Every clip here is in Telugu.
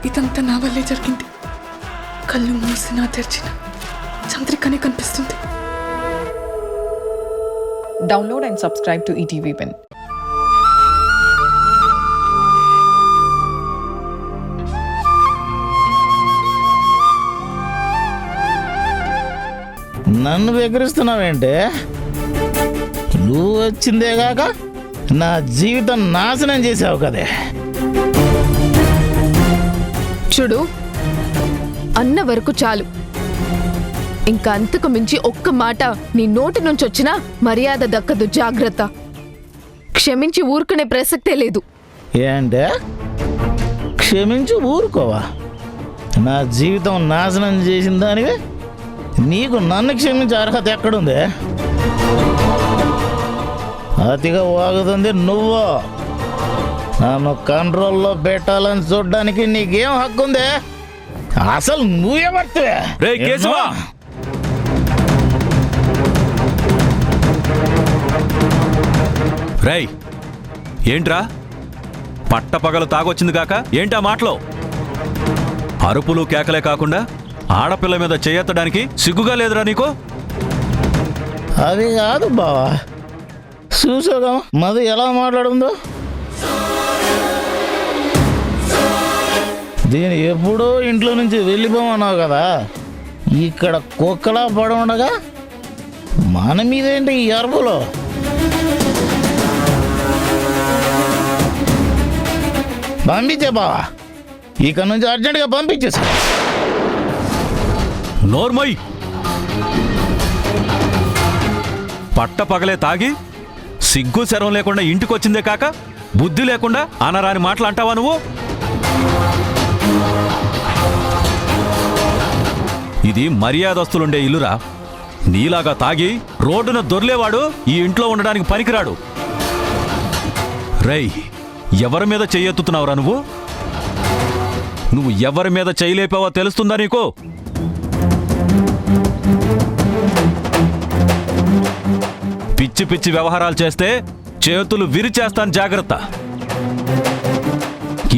ఇదంతా నా వల్లే జరిగింది. కళ్ళు మూసినా తెరిచిన చంద్రికనే కనిపిస్తుంది. Download and subscribe to ETV Win. నన్ను వెకరిస్తున్నావేంటే? నువ్వు వచ్చిందే కాక నా జీవితం నాశనం చేసావు కదే. చూడు, అన్న వరకు చాలు. ఇంకా అంతకు మించి ఒక్క మాట నీ నోటి నుంచి వచ్చినా మర్యాద దక్కదు. జాగ్రత్త. క్షమించి ఊరుకునే ప్రసక్తే లేదు. ఏంటే క్షమించి ఊరుకోవా? నా జీవితం నాశనం చేసిన దానివి నీకు నన్ను క్షమించే అర్హత ఎక్కడుంది? అతిగా వాగుతుంది నువ్వు. నన్ను కంట్రోల్లో పెట్టాలని చూడ్డానికి నీకేం హక్కు ఉంది? అసలు నువ్వే పడుతువే. రై ఏంట్రా పట్టపగలు తాగొచ్చింది కాక ఏంటా మాటలో? అరుపులు కేకలే కాకుండా ఆడపిల్ల మీద చేయెత్తడానికి సిగ్గుగా లేదురా నీకు? అది కాదు బావా, చూసాగా మధు ఎలా మాట్లాడుందో. దీని ఎప్పుడో ఇంట్లో నుంచి వెళ్ళిపోమన్నావు కదా, ఇక్కడ కుక్కలా పడి ఉండగా మన మీదేంటి ఈ అరుపులో? పంపించే బావా, ఇక నుంచి అర్జెంటుగా పంపించేసా. నోర్మయ్, పట్టపగలే తాగి సిగ్గు శరం లేకుండా ఇంటికొచ్చిందే కాక బుద్ధి లేకుండా అనరాని మాటలు అంటావా నువ్వు? ఇది మర్యాదస్తులుండే ఇల్లురా. నీలాగా తాగి రోడ్డున దొర్లేవాడు ఈ ఇంట్లో ఉండడానికి పనికిరాడు. రేయ్, ఎవరి మీద చెయ్యెత్తుతున్నావురా నువ్వు? నువ్వు ఎవరి మీద చేయలేపావో తెలుస్తుందా నీకు? పిచ్చి పిచ్చి వ్యవహారాలు చేస్తే చేతులు విరిచేస్తాను, జాగ్రత్త.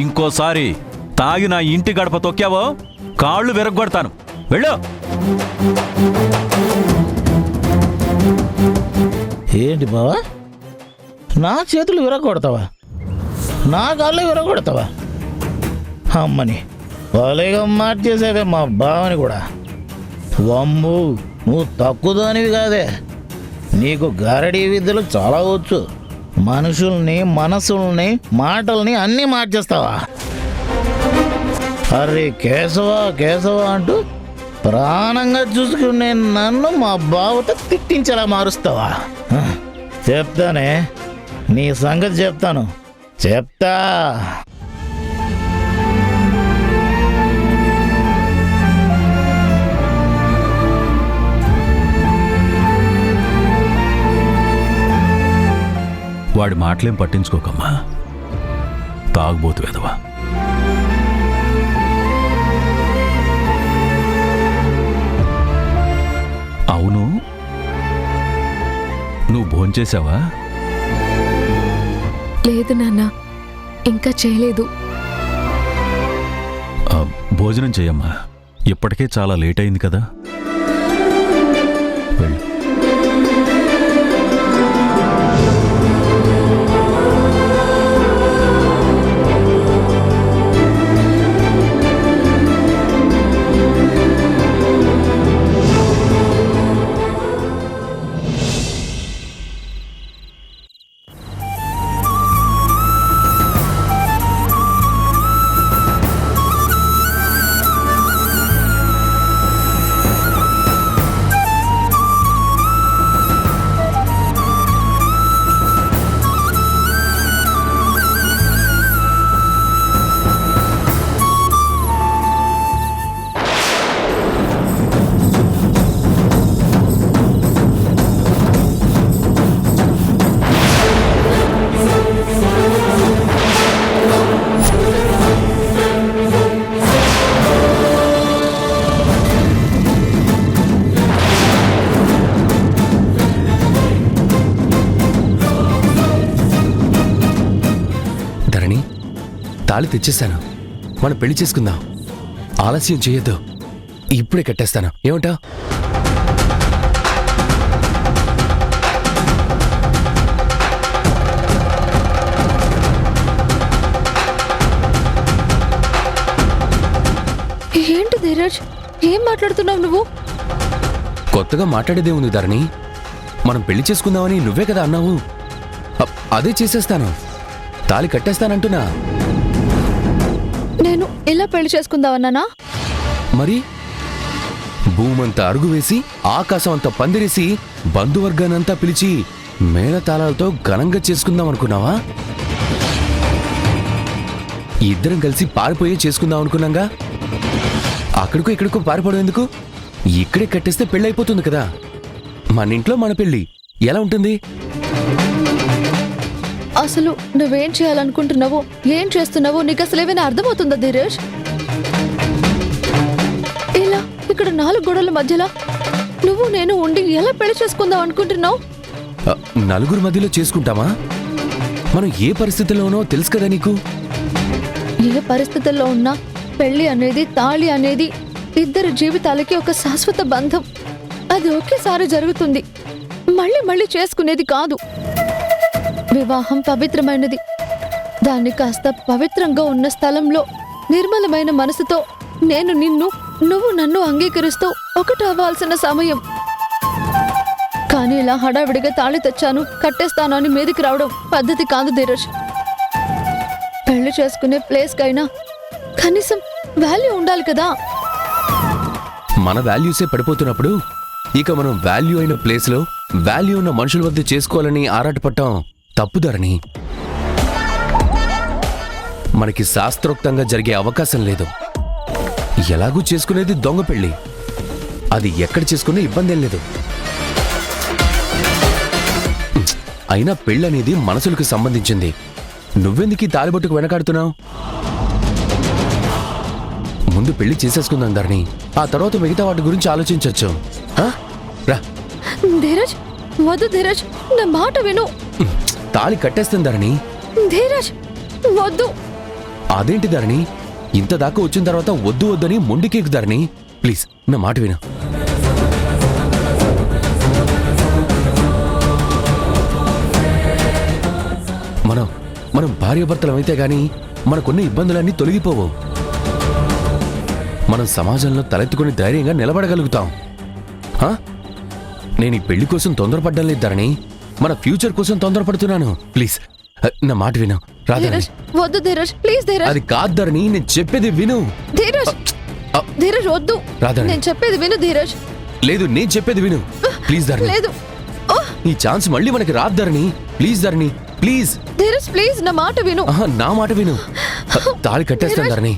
ఇంకోసారి తాగి నా ఇంటి గడప తొక్కావో కాళ్ళు విరగ్గొడతాను. వెళ్ళు. ఏంటి బావా, నా చేతులు విరగొడతావా? నా కాళ్ళు విరగొడతావా? అమ్మని బాలేగా మార్చేసావే మా బావని కూడా. వమ్ము, నువ్వు తక్కువ దానివి కాదే. నీకు గారడీ విద్యలు చాలా వచ్చు. మనుషుల్ని, మనసుల్ని, మాటల్ని అన్నీ మార్చేస్తావా? అరే కేశవ కేశవ అంటూ ప్రాణంగా చూసుకునే నన్ను మా బావతో తిట్టించేలా మారుస్తావా? చెప్తానే, నీ సంగతి చెప్తాను, చెప్తా. వాడి మాటలేం పట్టించుకోకమ్మా, తాగుబోతు వెదవా. అవును, నువ్వు భోంచేశావా? లేదు నాన్న, ఇంకా చేయలేదు. భోజనం చెయ్యమ్మా, ఇప్పటికే చాలా లేట్ అయింది కదా. వెళ్ళు. తాళి తెచ్చేశాను. మనం పెళ్లి చేసుకుందాం. ఆలస్యం చేయొద్దు. ఇప్పుడే కట్టేస్తాను. ఏమంటా? ఏంటి ధీరజ్, ఏం మాట్లాడుతున్నావు నువ్వు? కొత్తగా మాట్లాడేదే ఉంది ధరణి. మనం పెళ్లి చేసుకుందామని నువ్వే కదా అన్నావు. అదే చేసేస్తాను. తాళి కట్టేస్తానంటున్నా. నేను ఇలా పెళ్లి చేసుకుందామన్నానా? మరి భూమంతా అరుగు వేసి ఆకాశం అంతా పందిరేసి బంధువర్గానంతా పిలిచి మేళతాళాలతో ఘనంగా చేసుకుందాం అనుకున్నావా? ఇద్దరం కలిసి పారిపోయే చేసుకుందాం అనుకున్నాగా. అక్కడికో ఇక్కడికో పారిపోవడం ఎందుకు? ఇక్కడే కట్టేస్తే పెళ్ళైపోతుంది కదా. మన ఇంట్లో మన పెళ్ళి ఎలా ఉంటుంది? అసలు నువ్వేం చేయాలనుకుంటున్నావో, ఏం చేస్తున్నావో నీకు అసలు ఏమైనా అర్థమవుతుందా ధీరజ్? ఇలా ఇక్కడ 4 గోడల మధ్యలో నువ్వు నేను ఉండి ఎలా పెళ్లి చేసుకుందాం అనుకుంటున్నావు? నలుగురు మధ్యలో చేసుకుంటామా? మనం ఏ పరిస్థితుల్లోనో తెలుసు కదా నీకు. ఏ పరిస్థితుల్లో ఉన్నా పెళ్లి అనేది, తాళి అనేది ఇద్దరి జీవితాలకి ఒక శాశ్వత బంధం. అది ఒకేసారి జరుగుతుంది, మళ్ళీ మళ్ళీ చేసుకునేది కాదు. వివాహం పవిత్రమైనది. దాన్ని కాస్త పవిత్రంగా ఉన్న స్థలంలో నిర్మలమైన మనసుతో నేను నిన్ను, నువ్వు నన్ను అంగీకరిస్తూ ఒకటవ్వాల్సిన సమయం. కానీ ఇలా హడావిడిగా తాళి తెచ్చాను, కట్టేస్తాను అని మీదికి రావడం పద్ధతి కాదు ధీరజ్. పెళ్లి చేసుకునే ప్లేస్కైనా కనీసం వాల్యూ ఉండాలి కదా. మన వాల్యూసే పడిపోతున్నప్పుడు ఇక మనం వాల్యూ అయిన ప్లేస్లో వాల్యూ ఉన్న మనుషుల వద్ద చేసుకోవాలని ఆరాటపడటం తప్పుదారని. మనకి శాస్త్రోక్తంగా జరిగే అవకాశం లేదు. ఎలాగూ చేసుకునేది దొంగ పెళ్లి. అది ఎక్కడ చేసుకునే ఇబ్బంది ఏం లేదు. అయినా పెళ్ళనేది మనసులకు సంబంధించింది. నువ్వెందుకు ఈ తాలిబొట్టుకు వెనకాడుతున్నావు? ముందు పెళ్లి చేసేసుకుందాం ధరణి. ఆ తర్వాత మిగతా వాటి గురించి ఆలోచించవచ్చు. రా. ధీరజ్, వద్దు ధీరజ్, నా మాట విను. తాళి కట్టేస్తాం ధరణి. ధీరజ్, వద్దు. అదేంటి ధరణి, ఇంత దాకా వచ్చిన తర్వాత వద్దు వద్దని మొండికేకు ధరణి. ప్లీజ్ నా మాట విను. మనం భార్యాభర్తలమైతే గాని మనకున్న ఇబ్బందులన్నీ తొలగిపోవు. మనం సమాజంలో తలెత్తుకుని ధైర్యంగా నిలబడగలుగుతాం. నేను ఈ పెళ్లి కోసం తొందరపడ్డం లేదు ధరణి, మన ఫ్యూచర్ కోసం తొందరపడుతున్నాను. ప్లీజ్ నా మాట విను. ధీరజ్, వద్దు ధీరజ్, ప్లీజ్ ధీరజ్. అది కాదు ధరణి, నేను చెప్పేది విను. ధీరజ్, ధీరజ్ వద్దు. నేను చెప్పేది విను ధీరజ్. లేదు, నేను చెప్పేది విను. ప్లీజ్ ధరణి. లేదు, ఈ ఛాన్స్ మళ్ళీ మనకి రాదు Dharani. Please Dharani, please. Dheeraj, please నా మాట విను. నా మాట విను. తాళి కట్టేస్తాను ధరణి.